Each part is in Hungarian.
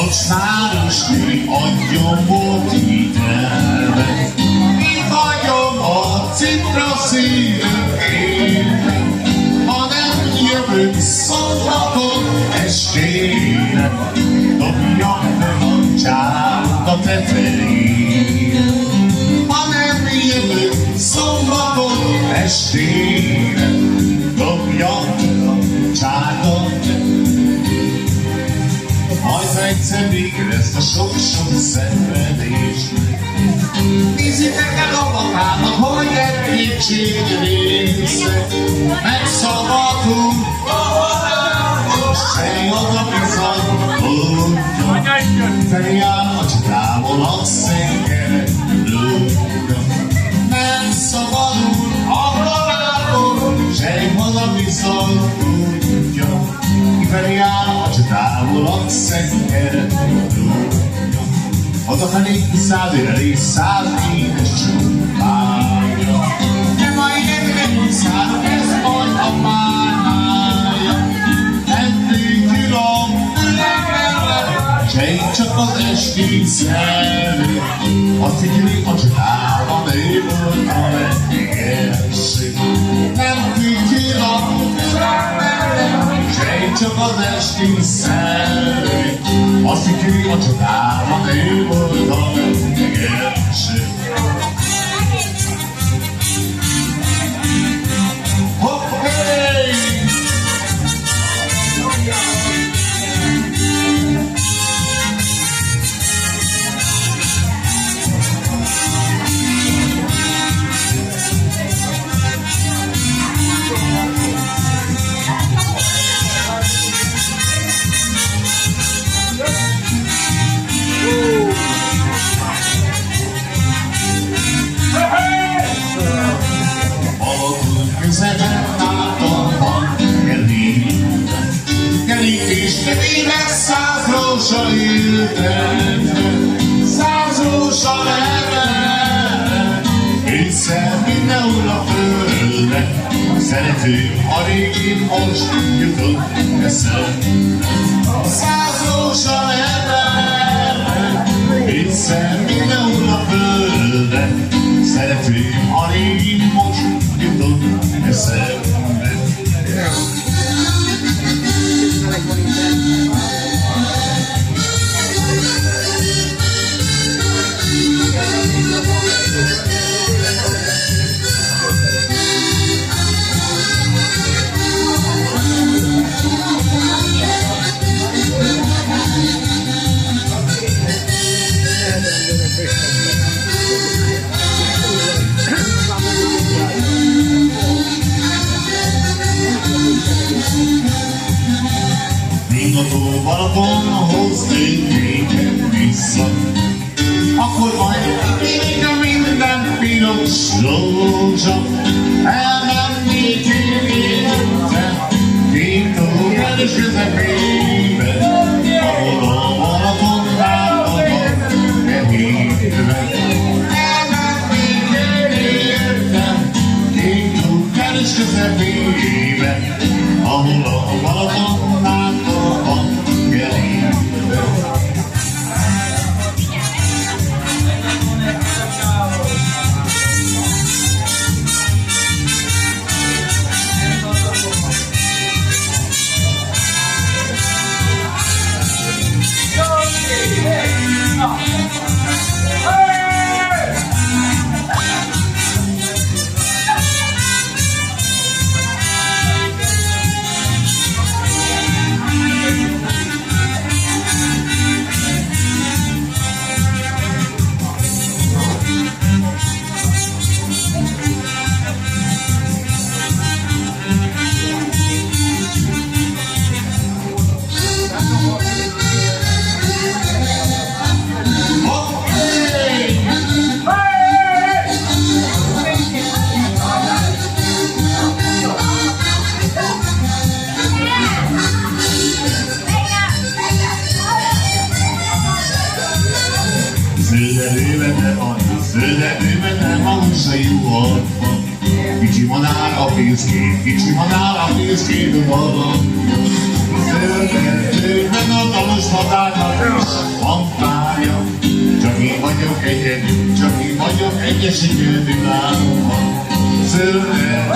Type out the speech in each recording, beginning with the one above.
kocsmár is adjon volt hitelbe. Itt hagyom a citra szívem élet, ha nem jövök szombaton estére, dobjam meg a csárda tetejére. Ha nem jövök szombaton estére, dobjam meg a csárda tetejére. Majd egyszer végül ezt a sok-sok szenvedésnek. Nézzétek el a magának, hogy egy-kétség része. Megszabadul, se oda bizony, feljár a csatával a szengerelőre. Nem szabadul a magából, se oda bizony, feljár a csatával a szengerelőre. Odafelé 100 éves, 100 éves csupája. De majd nem száll, ez majd a mája. Eddig tirom, sejt csak az esti szelő. Azt figyeli a csodában, ő volt a legérség. Nem tirom, sejt csak az esti szelő. Azt figyeli a csodában, ő volt a legérség. Kerítéstevének 100 rózsa ültem, 100 rózsa lenne, hiszen mindenhol a földre, szeretőm, a régi most jutott eszembe. 100 rózsa lenne, hiszen mindenhol a földre, szeretőm, a régi most jutott eszembe. Mingató Balatonhoz térnék vissza, akkor majd még a minden piros rózsa, elmennék érte, két órán és közepébe, ahol a Balaton lábban kehívve. Elmennék érte, két órán és közepébe, ahol a Balaton lábban Zöldedőben nem hangzai orva, kicsi madár a fészkét, kicsi madár a fészkét a maga. Zöldedőben a most magának is van párja. Csak én vagyok egyedül, csak én vagyok egyesítő világban. Zöldre,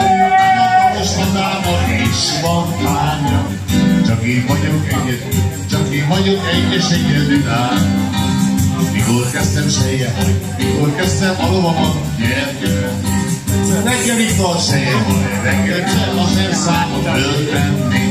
most magának is van párja. Csak én vagyok egyedül, csak én vagyok egyesítő világban. Mikor kezdtem sejjehaj, mikor kezdtem a lovamat nyergően. Reggel itt a sejjehaj, reggel kell azért számot föltenni.